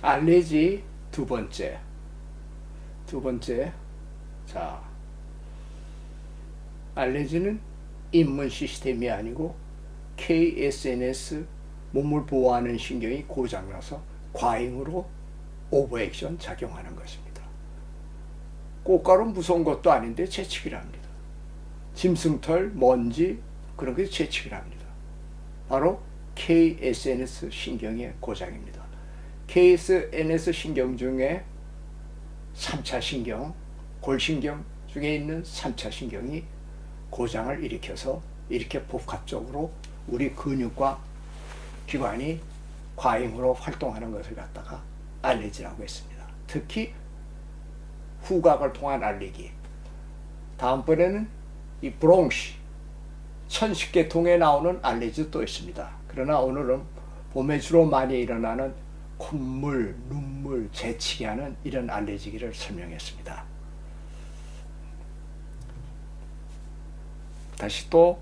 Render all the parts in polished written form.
알레르기 두 번째. 자, 알레르기는 인문 시스템이 아니고 KSNS 몸을 보호하는 신경이 고장나서 과잉으로 오버액션 작용하는 것입니다. 꽃가루 무서운 것도 아닌데 재채기를 합니다. 짐승털, 먼지 그런 게 재채기를 합니다. 바로 KSNS 신경의 고장입니다. KSNS 신경 중에 3차 신경, 골신경 중에 있는 3차 신경이 고장을 일으켜서 이렇게 복합적으로 우리 근육과 기관이 과잉으로 활동하는 것을 갖다가 알레르기라고 했습니다. 특히 후각을 통한 알레르기. 다음번에는 이 브롱시, 천식계통에 나오는 알레르기도 또 있습니다. 그러나 오늘은 봄에 주로 많이 일어나는 콧물, 눈물, 재치기 하는 이런 알레르기를 설명했습니다. 다시 또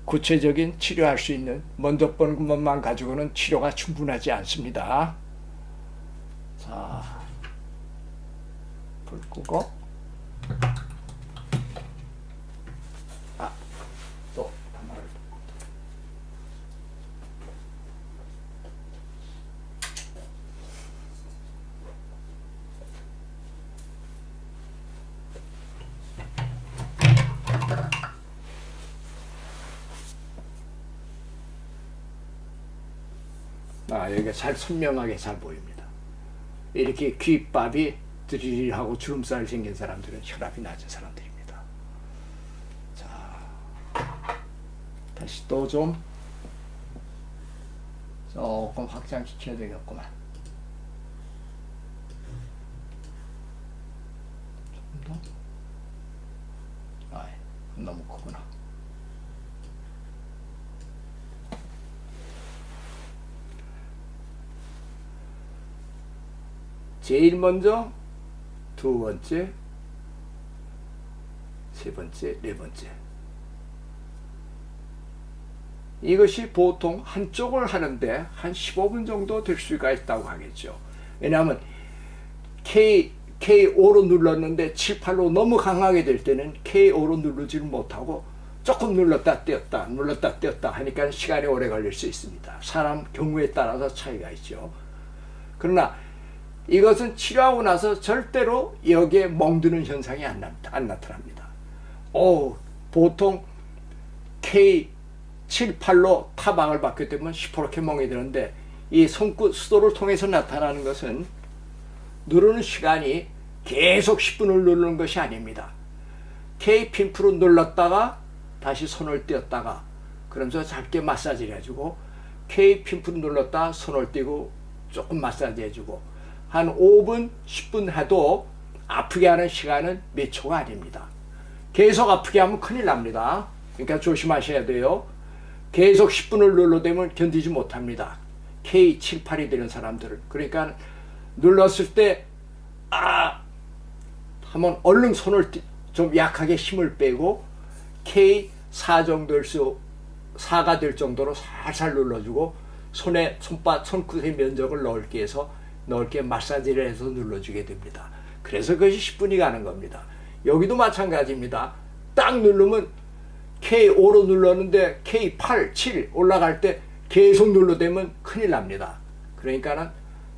구체적인 치료할 수 있는 먼저 본 것만 가지고는 치료가 충분하지 않습니다. 자, 불 끄고 또 하나를 여기가 잘 선명하게 잘 보입니다. 이렇게 귓밥이 드리하고 주름살 생긴 사람들은 혈압이 낮은 사람들입니다. 자, 다시 또 좀 조금 확장시켜야 되겠구만. 좀 더? 너무 크구나. 제일 먼저 두 번째, 세 번째, 네 번째. 이것이 보통 한쪽을 하는데 한 15분 정도 될 수가 있다고 하겠죠. 왜냐하면 K5로 눌렀는데 7, 8로 너무 강하게 될 때는 K5로 누르지를 못하고 조금 눌렀다 떼었다 하니까 시간이 오래 걸릴 수 있습니다. 사람 경우에 따라서 차이가 있죠. 그러나 이것은 치료하고 나서 절대로 여기에 멍드는 현상이 안 나타납니다. 보통 K7, 8로 타박을 받게 되면 시퍼렇게 멍이 드는데 이 손끝 수도를 통해서 나타나는 것은 누르는 시간이 계속 10분을 누르는 것이 아닙니다. K 핀프로 눌렀다가 다시 손을 떼었다가 그러면서 짧게 마사지를 해주고 K 핀프로 눌렀다가 손을 떼고 조금 마사지 해주고 한 5분, 10분 해도 아프게 하는 시간은 몇 초가 아닙니다. 계속 아프게 하면 큰일 납니다. 그러니까 조심하셔야 돼요. 계속 10분을 눌러대면 견디지 못합니다. K7, 8이 되는 사람들은. 그러니까 눌렀을 때 하면 얼른 손을 좀 약하게 힘을 빼고 K4 4가 될 정도로 살살 눌러주고 손끝의 면적을 넓게 마사지를 해서 눌러주게 됩니다. 그래서 그것이 10분이 가는 겁니다. 여기도 마찬가지입니다. 딱 누르면 K5로 눌렀는데 K8, 7 올라갈 때 계속 눌러대면 큰일 납니다. 그러니까는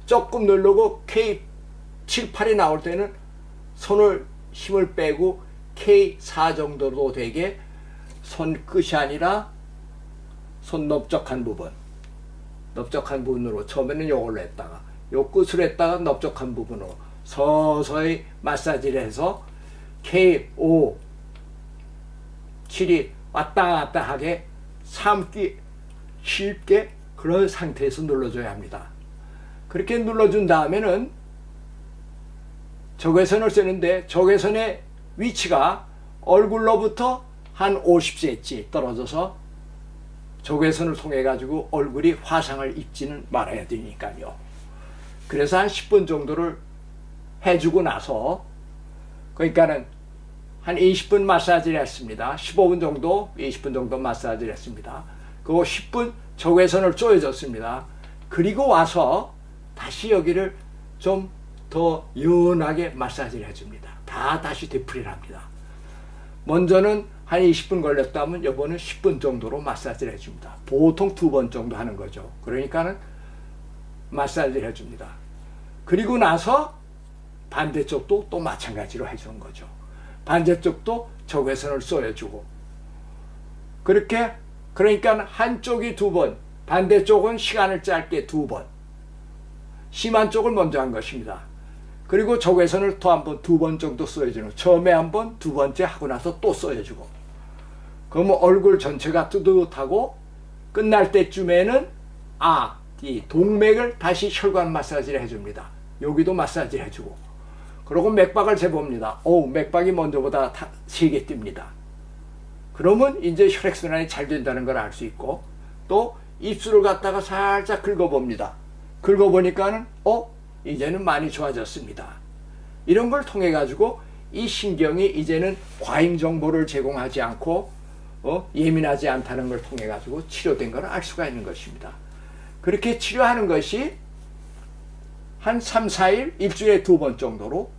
조금 누르고 K7, 8이 나올 때는 손을 힘을 빼고 K4 정도로 되게 손끝이 아니라 손 넓적한 부분으로 처음에는 이걸로 했다가 요 끝으로 했다가 넓적한 부분으로 서서히 마사지를 해서 K5, 7이 왔다 갔다 하게 참기 쉽게 그런 상태에서 눌러줘야 합니다. 그렇게 눌러준 다음에는 적외선을 쓰는데 적외선의 위치가 얼굴로부터 한 50cm 떨어져서 적외선을 통해 가지고 얼굴이 화상을 입지는 말아야 되니까요. 그래서 한 10분 정도를 해주고 나서 그러니까는 한 20분 마사지를 했습니다. 15분 정도, 20분 정도 마사지를 했습니다. 그리고 10분 적외선을 쪼여줬습니다. 그리고 와서 다시 여기를 좀 더 연하게 마사지를 해줍니다. 다 다시 되풀이를 합니다. 먼저는 한 20분 걸렸다면 이번은 10분 정도로 마사지를 해줍니다. 보통 2번 정도 하는 거죠. 그러니까는 마사지를 해줍니다. 그리고 나서 반대쪽도 또 마찬가지로 해주는 거죠. 반대쪽도 적외선을 쏘여주고, 그렇게, 그러니까 한쪽이 2번, 반대쪽은 시간을 짧게 2번, 심한 쪽을 먼저 한 것입니다. 그리고 적외선을 또 한 번, 2번 정도 쏘여주는, 처음에 한 번, 두 번째 하고 나서 또 쏘여주고, 그러면 얼굴 전체가 뜨뜻하고, 끝날 때쯤에는 이 동맥을 다시 혈관 마사지를 해줍니다. 여기도 마사지를 해주고, 그리고 맥박을 재봅니다. 맥박이 먼저보다 3개 뜁니다. 그러면 이제 혈액순환이 잘 된다는 걸 알 수 있고, 또 입술을 갖다가 살짝 긁어봅니다. 긁어보니까는 이제는 많이 좋아졌습니다. 이런 걸 통해 가지고 이 신경이 이제는 과잉 정보를 제공하지 않고 예민하지 않다는 걸 통해 가지고 치료된 걸 알 수가 있는 것입니다. 그렇게 치료하는 것이 한 3, 4일, 일주일에 2번 정도로,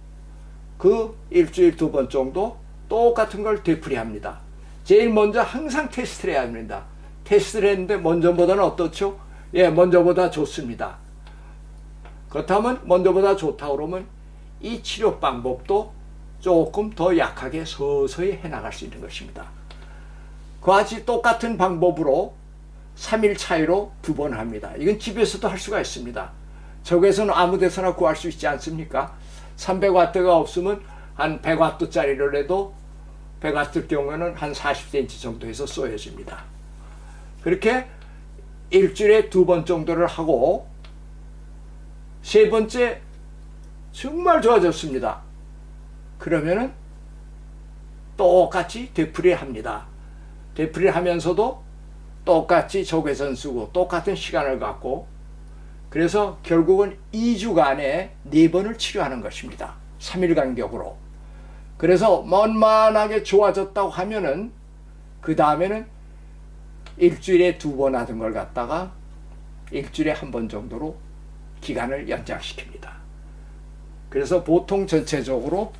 그 일주일 2번 정도 똑같은 걸 되풀이합니다. 제일 먼저 항상 테스트를 해야 합니다. 테스트를 했는데 먼저보다는 어떻죠? 먼저보다 좋습니다. 그렇다면 먼저보다 좋다 그러면 이 치료 방법도 조금 더 약하게 서서히 해나갈 수 있는 것입니다. 그와 같이 똑같은 방법으로 3일 차이로 2번 합니다. 이건 집에서도 할 수가 있습니다. 적외선 아무 데서나 구할 수 있지 않습니까? 300W가 없으면 한 100W짜리를 해도 100W 경우에는 한 40cm 정도에서 쏘여집니다. 그렇게 일주일에 2번 정도를 하고, 세 번째 정말 좋아졌습니다. 그러면은 똑같이 되풀이 합니다. 되풀이 하면서도 똑같이 적외선 쓰고 똑같은 시간을 갖고, 그래서 결국은 2주간에 4번을 치료하는 것입니다. 3일 간격으로. 그래서 만만하게 좋아졌다고 하면은 그 다음에는 일주일에 2번 하던 걸 갖다가 일주일에 1번 정도로 기간을 연장시킵니다. 그래서 보통 전체적으로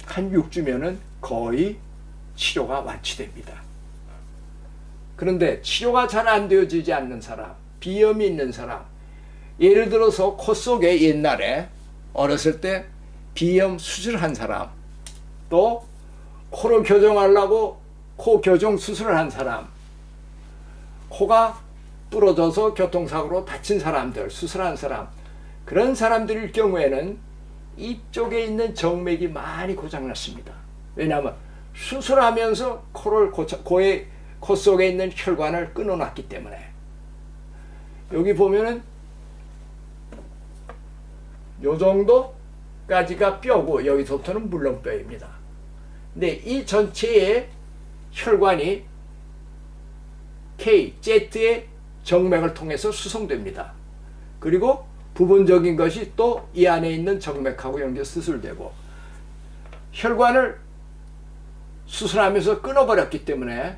한 6주면은 거의 치료가 완치됩니다. 그런데 치료가 잘 안 되어지지 않는 사람, 비염이 있는 사람, 예를 들어서 코 속에 옛날에 어렸을 때 비염 수술한 사람, 또 코를 교정하려고 코 교정 수술을 한 사람, 코가 부러져서 교통사고로 다친 사람들, 수술한 사람, 그런 사람들일 경우에는 이쪽에 있는 정맥이 많이 고장났습니다. 왜냐하면 수술하면서 코 속에 있는 혈관을 끊어놨기 때문에. 여기 보면은 요 정도까지가 뼈고 여기서부터는 물렁뼈입니다. 근데 이 전체의 혈관이 Z의 정맥을 통해서 수송됩니다. 그리고 부분적인 것이 또 이 안에 있는 정맥하고 연결 수술되고, 혈관을 수술하면서 끊어버렸기 때문에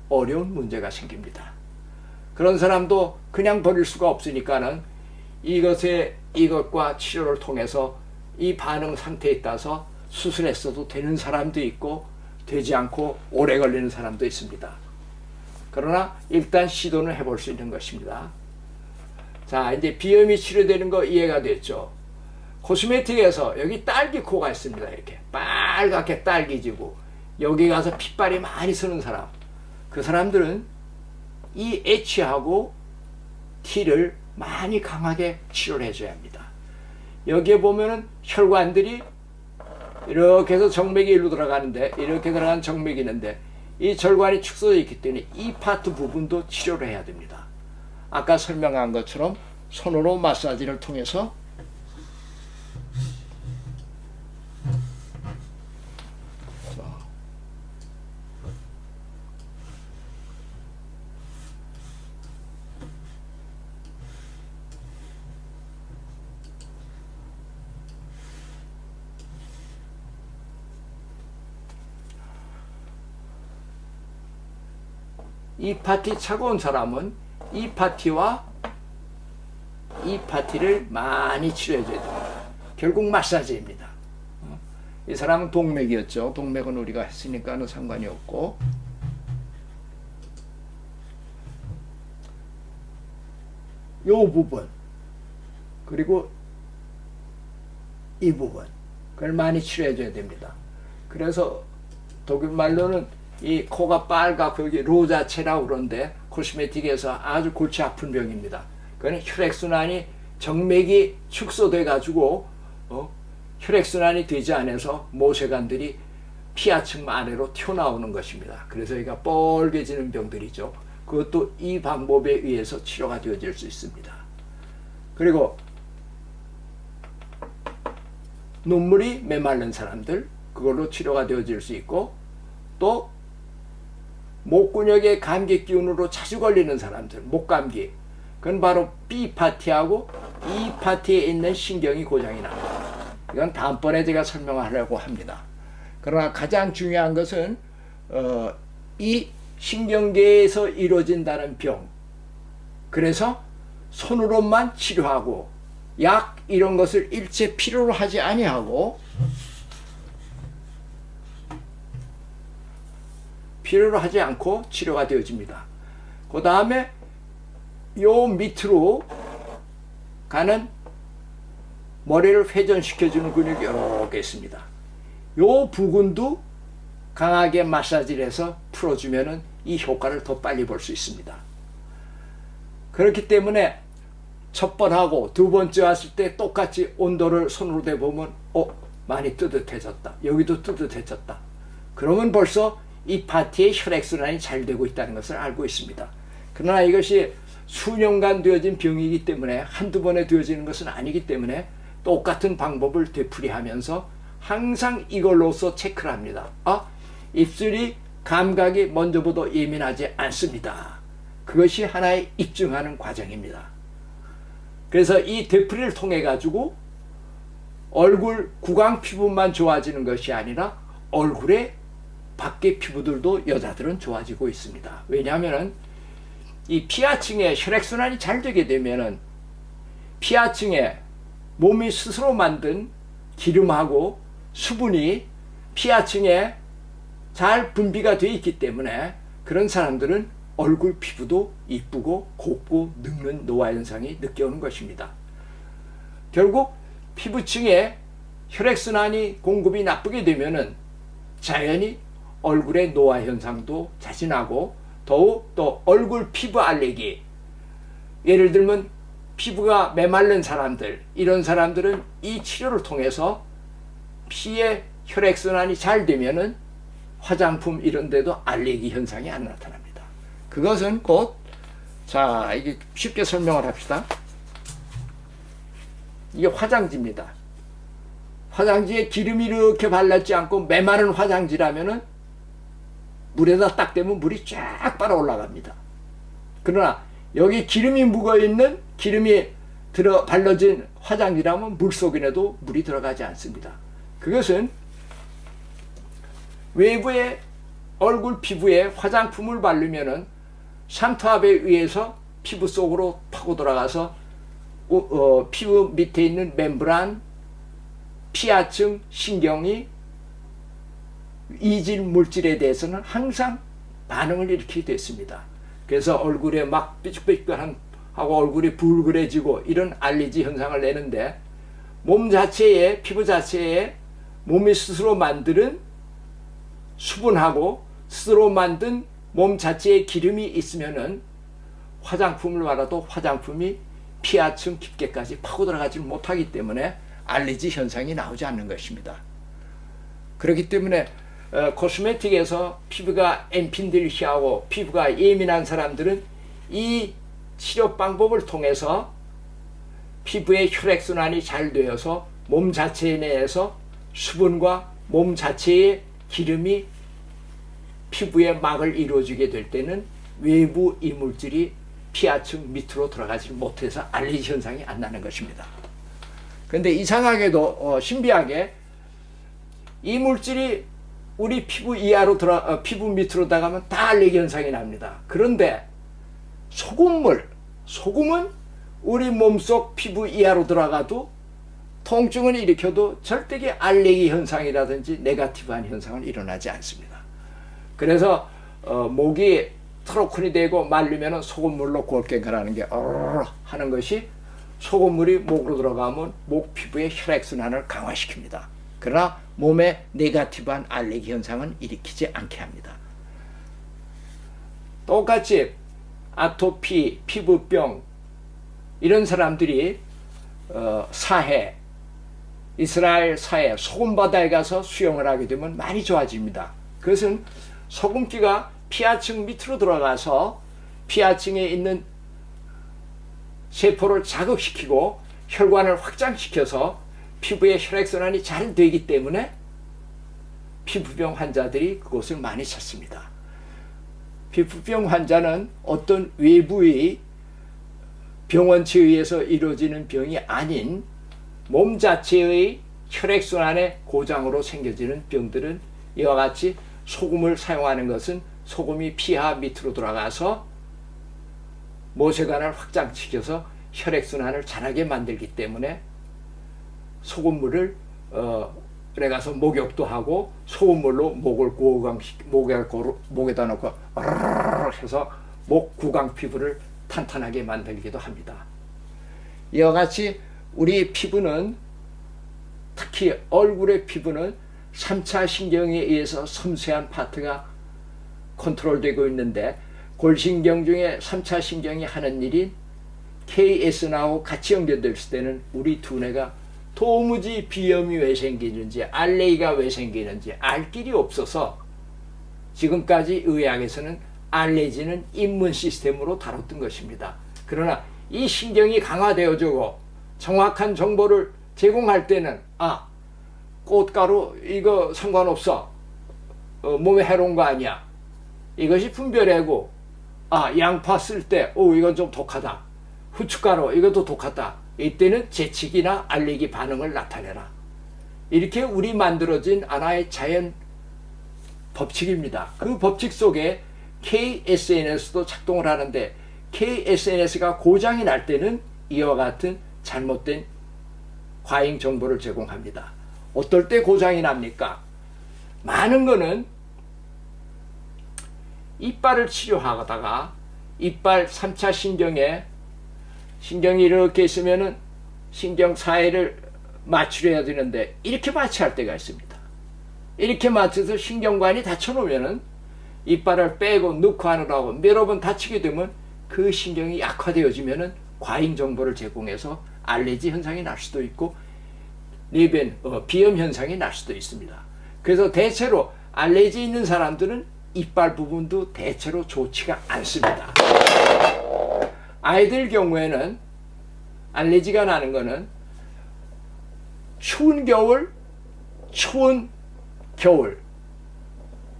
어려운 문제가 생깁니다. 그런 사람도 그냥 버릴 수가 없으니까는 이것과 치료를 통해서 이 반응 상태에 따라서 수술했어도 되는 사람도 있고 되지 않고 오래 걸리는 사람도 있습니다. 그러나 일단 시도는 해볼 수 있는 것입니다. 자, 이제 비염이 치료되는 거 이해가 됐죠? 코스메틱에서 여기 딸기 코가 있습니다. 이렇게 빨갛게 딸기지고 여기 가서 핏발이 많이 서는 사람, 그 사람들은 이 H하고 T를 많이 강하게 치료를 해줘야 합니다. 여기에 보면은 혈관들이 이렇게 해서 정맥이 일로 들어가는데, 이렇게 들어간 정맥이 있는데 이 절관이 축소되어 있기 때문에 이 파트 부분도 치료를 해야 됩니다. 아까 설명한 것처럼 손으로 마사지를 통해서 이 파티 차가운 사람은 이 파티와 이 파티를 많이 치료해줘야 됩니다. 결국 마사지입니다. 이 사람은 동맥이었죠. 동맥은 우리가 했으니까는 상관이 없고, 요 부분 그리고 이 부분, 그걸 많이 치료해줘야 됩니다. 그래서 독일 말로는 이 코가 빨갛고 여기 로자체라고 그러는데 코스메틱에서 아주 골치 아픈 병입니다. 그건 혈액순환이, 정맥이 축소돼 가지고 혈액순환이 되지 않아서 모세관들이 피하층 아래로 튀어나오는 것입니다. 그래서 여기가 뻘개지는 병들이죠. 그것도 이 방법에 의해서 치료가 되어질 수 있습니다. 그리고 눈물이 메마른 사람들, 그걸로 치료가 되어질 수 있고, 또 목근육의 감기 기운으로 자주 걸리는 사람들, 목감기, 그건 바로 B 파티하고 E 파티에 있는 신경이 고장이 납니다. 이건 다음번에 제가 설명하려고 합니다. 그러나 가장 중요한 것은 이 신경계에서 이루어진다는 병, 그래서 손으로만 치료하고 약 이런 것을 일체 필요로 하지 아니하고, 필요로 하지 않고 치료가 되어집니다. 그 다음에 요 밑으로 가는 머리를 회전시켜주는 근육이 여러 개 있습니다. 요 부분도 강하게 마사지를 해서 풀어주면은 이 효과를 더 빨리 볼 수 있습니다. 그렇기 때문에 첫 번 하고 두 번째 왔을 때 똑같이 온도를 손으로 대보면 많이 뜨뜻해졌다. 여기도 뜨뜻해졌다. 그러면 벌써 이 파티의 혈액순환이 잘 되고 있다는 것을 알고 있습니다. 그러나 이것이 수년간 되어진 병이기 때문에 한두 번에 되어지는 것은 아니기 때문에 똑같은 방법을 되풀이하면서 항상 이걸로서 체크를 합니다. 입술이 감각이 먼저보다 예민하지 않습니다. 그것이 하나의 입증하는 과정입니다. 그래서 이 되풀이를 통해 가지고 얼굴 구강 피부만 좋아지는 것이 아니라 얼굴의 밖의 피부들도 여자들은 좋아지고 있습니다. 왜냐하면 이 피하층에 혈액순환이 잘 되게 되면은 피하층에 몸이 스스로 만든 기름하고 수분이 피하층에 잘 분비가 되어 있기 때문에 그런 사람들은 얼굴 피부도 이쁘고 곱고 늙는 노화 현상이 느껴오는 것입니다. 결국 피부층에 혈액순환이 공급이 나쁘게 되면은 자연히 얼굴의 노화 현상도 자진하고, 더욱 또 얼굴 피부 알레르기, 예를 들면 피부가 메마른 사람들, 이런 사람들은 이 치료를 통해서 피의 혈액순환이 잘 되면은 화장품 이런 데도 알레르기 현상이 안 나타납니다. 그것은 곧, 자, 이게 쉽게 설명을 합시다. 이게 화장지입니다. 화장지에 기름이 이렇게 발랐지 않고 메마른 화장지라면은 물에다 딱 대면 물이 쫙 빨아 올라갑니다. 그러나 여기 기름이 묵어있는, 기름이 발라진 화장지라면 물 속에도 물이 들어가지 않습니다. 그것은 외부에 얼굴 피부에 화장품을 바르면은 산투압에 의해서 피부 속으로 파고 들어가서 피부 밑에 있는 멤브란, 피하층, 신경이 이질 물질에 대해서는 항상 반응을 일으키게 됐습니다. 그래서 얼굴에 막 삐죽삐죽한 하고 얼굴이 붉으해지고 이런 알레르기 현상을 내는데, 몸 자체에, 피부 자체에 몸이 스스로 만드는 수분하고 스스로 만든 몸 자체에 기름이 있으면은 화장품을 발라도 화장품이 피하층 깊게까지 파고 들어가지 못하기 때문에 알레르기 현상이 나오지 않는 것입니다. 그렇기 때문에 코스메틱에서 피부가 엠핀들시하고 피부가 예민한 사람들은 이 치료 방법을 통해서 피부의 혈액순환이 잘 되어서 몸 자체 내에서 수분과 몸 자체의 기름이 피부의 막을 이루어주게 될 때는 외부 이물질이 피하층 밑으로 들어가지 못해서 알레르기 현상이 안 나는 것입니다. 그런데 이상하게도 신비하게 이물질이 우리 피부 이하로 피부 밑으로 들어가면 다 알레르기 현상이 납니다. 그런데 소금은 우리 몸속 피부 이하로 들어가도 통증을 일으켜도 절대게 알레르기 현상이라든지 네거티브한 현상은 일어나지 않습니다. 그래서 목이 트러큰이 되고 말리면 소금물로 골갱하는 게 하는 것이 소금물이 목으로 들어가면 목 피부의 혈액순환을 강화시킵니다. 그러나 몸에 네거티브한 알레르기 현상은 일으키지 않게 합니다. 똑같이 아토피, 피부병 이런 사람들이 사해, 이스라엘 사해 소금바다에 가서 수영을 하게 되면 많이 좋아집니다. 그것은 소금기가 피하층 밑으로 들어가서 피하층에 있는 세포를 자극시키고 혈관을 확장시켜서 피부의 혈액순환이 잘 되기 때문에 피부병 환자들이 그곳을 많이 찾습니다. 피부병 환자는 어떤 외부의 병원치에 의해서 이루어지는 병이 아닌 몸 자체의 혈액순환의 고장으로 생겨지는 병들은 이와 같이 소금을 사용하는 것은 소금이 피하 밑으로 들어가서 모세관을 확장시켜서 혈액순환을 잘하게 만들기 때문에 소금물을 가서 목욕도 하고 소금물로 목을 목에다 놓고 해서 목 구강 피부를 탄탄하게 만들기도 합니다. 이와 같이 우리 피부는 특히 얼굴의 피부는 3차 신경에 의해서 섬세한 파트가 컨트롤되고 있는데 골신경 중에 3차 신경이 하는 일인 KSN하고 같이 연결됐을 때는 우리 두뇌가 도무지 비염이 왜 생기는지 알레르기가 왜 생기는지 알 길이 없어서 지금까지 의학에서는 알레르기는 인문 시스템으로 다뤘던 것입니다. 그러나 이 신경이 강화되어지고 정확한 정보를 제공할 때는 꽃가루 이거 상관없어, 몸에 해로운 거 아니야, 이것이 분별하고 양파 쓸 때 이건 좀 독하다, 후춧가루 이것도 독하다, 이때는 재채기나 알레르기 반응을 나타내라. 이렇게 우리 만들어진 하나의 자연 법칙입니다. 그 법칙 속에 KSNS도 작동을 하는데 KSNS가 고장이 날 때는 이와 같은 잘못된 과잉 정보를 제공합니다. 어떨 때 고장이 납니까? 많은 거는 이빨을 치료하다가 이빨 3차 신경이 이렇게 있으면은 신경 사이를 마취해야 되는데 이렇게 마취할 때가 있습니다. 이렇게 마취해서 신경관이 닫혀놓으면은 이빨을 빼고 넣고 하느라고 여러 번 다치게 되면 그 신경이 약화되어지면은 과잉 정보를 제공해서 알레르기 현상이 날 수도 있고 내변 비염 현상이 날 수도 있습니다. 그래서 대체로 알레르기 있는 사람들은 이빨 부분도 대체로 좋지가 않습니다. 아이들 경우에는 알레르기가 나는 것은 추운 겨울,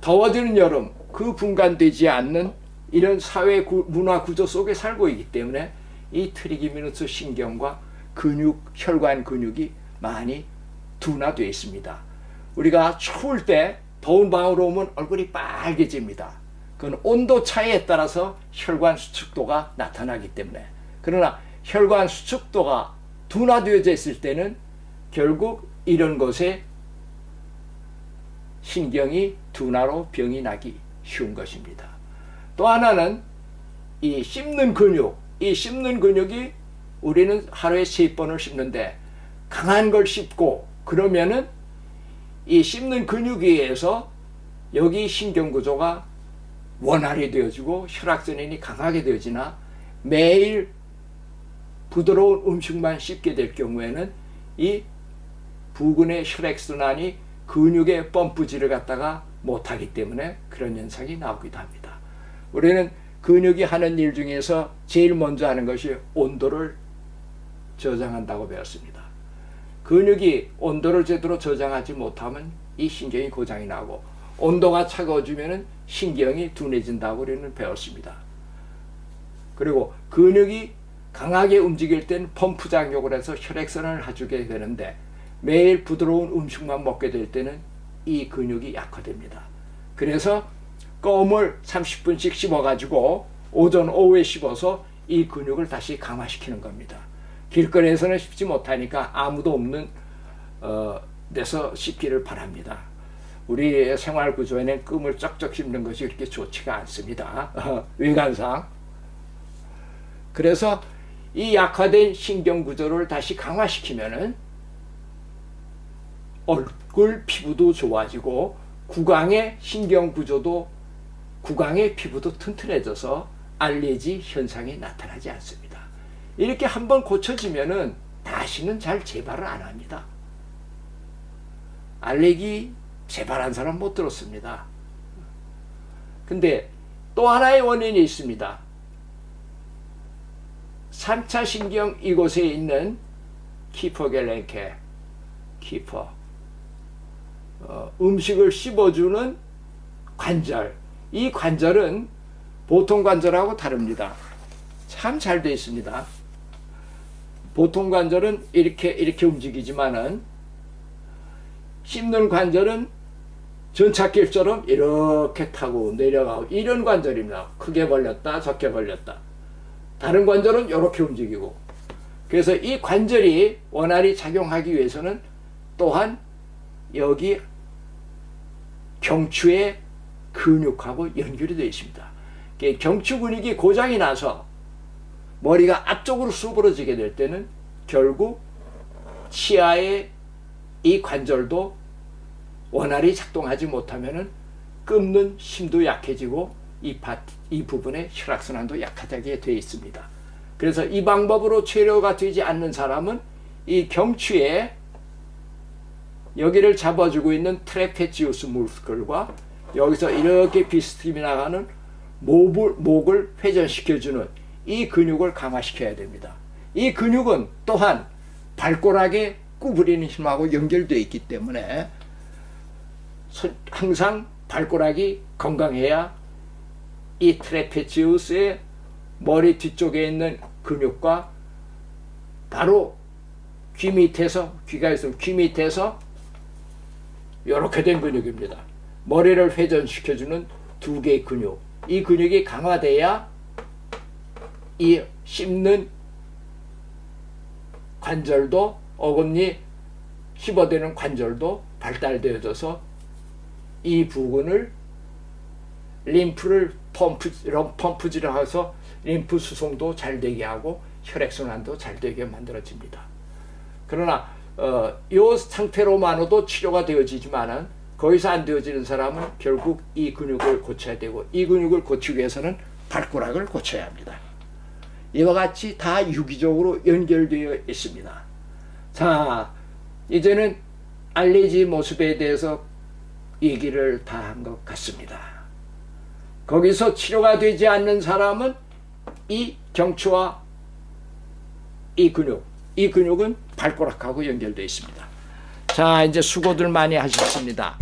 더워지는 여름 그 분간되지 않는 이런 사회 문화 구조 속에 살고 있기 때문에 이 트리기미누스 신경과 혈관 근육이 많이 둔화되어 있습니다. 우리가 추울 때 더운 방으로 오면 얼굴이 빨개집니다. 그건 온도 차이에 따라서 혈관 수축도가 나타나기 때문에. 그러나 혈관 수축도가 둔화되어져 있을 때는 결국 이런 것에 신경이 둔화로 병이 나기 쉬운 것입니다. 또 하나는 이 씹는 근육, 이 씹는 근육이 우리는 하루에 3번을 씹는데 강한 걸 씹고 그러면은 이 씹는 근육에 의해서 여기 신경구조가 원활히 되어지고 혈액순환이 강하게 되어지나 매일 부드러운 음식만 씹게 될 경우에는 이 부근의 혈액순환이 근육의 펌프질을 갖다가 못하기 때문에 그런 현상이 나오기도 합니다. 우리는 근육이 하는 일 중에서 제일 먼저 하는 것이 온도를 저장한다고 배웠습니다. 근육이 온도를 제대로 저장하지 못하면 이 신경이 고장이 나고 온도가 차가워지면 신경이 둔해진다고 우리는 배웠습니다. 그리고 근육이 강하게 움직일 땐 펌프 작용을 해서 혈액순환을 해주게 되는데 매일 부드러운 음식만 먹게 될 때는 이 근육이 약화됩니다. 그래서 껌을 30분씩 씹어가지고 오전 오후에 씹어서 이 근육을 다시 강화시키는 겁니다. 길거리에서는 씹지 못하니까 아무도 없는 데서 씹기를 바랍니다. 우리 생활 구조에는 끔을 쩍쩍 씹는 것이 그렇게 좋지가 않습니다. 외관상. 그래서 이 약화된 신경 구조를 다시 강화시키면은 얼굴 피부도 좋아지고 구강의 신경 구조도, 구강의 피부도 튼튼해져서 알레르기 현상이 나타나지 않습니다. 이렇게 한번 고쳐지면은 다시는 잘 재발을 안 합니다. 알레르기 재발한 사람 못 들었습니다. 근데 또 하나의 원인이 있습니다. 3차 신경 이곳에 있는 키퍼겔렌케, 키퍼, 음식을 씹어주는 관절. 이 관절은 보통 관절하고 다릅니다. 참 잘 되어 있습니다. 보통 관절은 이렇게 움직이지만은 씹는 관절은 전찻길처럼 이렇게 타고 내려가고 이런 관절입니다. 크게 벌렸다, 적게 벌렸다. 다른 관절은 이렇게 움직이고. 그래서 이 관절이 원활히 작용하기 위해서는 또한 여기 경추의 근육하고 연결이 되어 있습니다. 경추 근육이 고장이 나서 머리가 앞쪽으로 수그러지게 될 때는 결국 치아의 이 관절도 원활히 작동하지 못하면은 끔는 힘도 약해지고 이 부분에 혈액순환도 약하게 되어 있습니다. 그래서 이 방법으로 치료가 되지 않는 사람은 이 경추에 여기를 잡아주고 있는 트레페지우스 머스클과 여기서 이렇게 비스듬히 나가는 목을 회전시켜주는 이 근육을 강화시켜야 됩니다. 이 근육은 또한 발가락에 구부리는 힘하고 연결되어 있기 때문에 항상 발가락이 건강해야 이 트레페지우스의 머리 뒤쪽에 있는 근육과 바로 귀 밑에서, 귀가 있으면 귀 밑에서 이렇게 된 근육입니다. 머리를 회전시켜주는 두 개의 근육. 이 근육이 강화돼야 이 씹는 관절도, 어금니 씹어대는 관절도 발달되어져서 이 부근을 림프를 펌프질을 해서 림프 수송도 잘 되게 하고 혈액순환도 잘 되게 만들어집니다. 그러나 이 상태로만으로도 치료가 되어지지만은 거기서 안 되어지는 사람은 결국 이 근육을 고쳐야 되고, 이 근육을 고치기 위해서는 발가락을 고쳐야 합니다. 이와 같이 다 유기적으로 연결되어 있습니다. 자, 이제는 알레르기 모습에 대해서 얘기를 다 한 것 같습니다. 거기서 치료가 되지 않는 사람은 이 경추와 이 근육은 발가락하고 연결되어 있습니다. 자, 이제 수고들 많이 하셨습니다.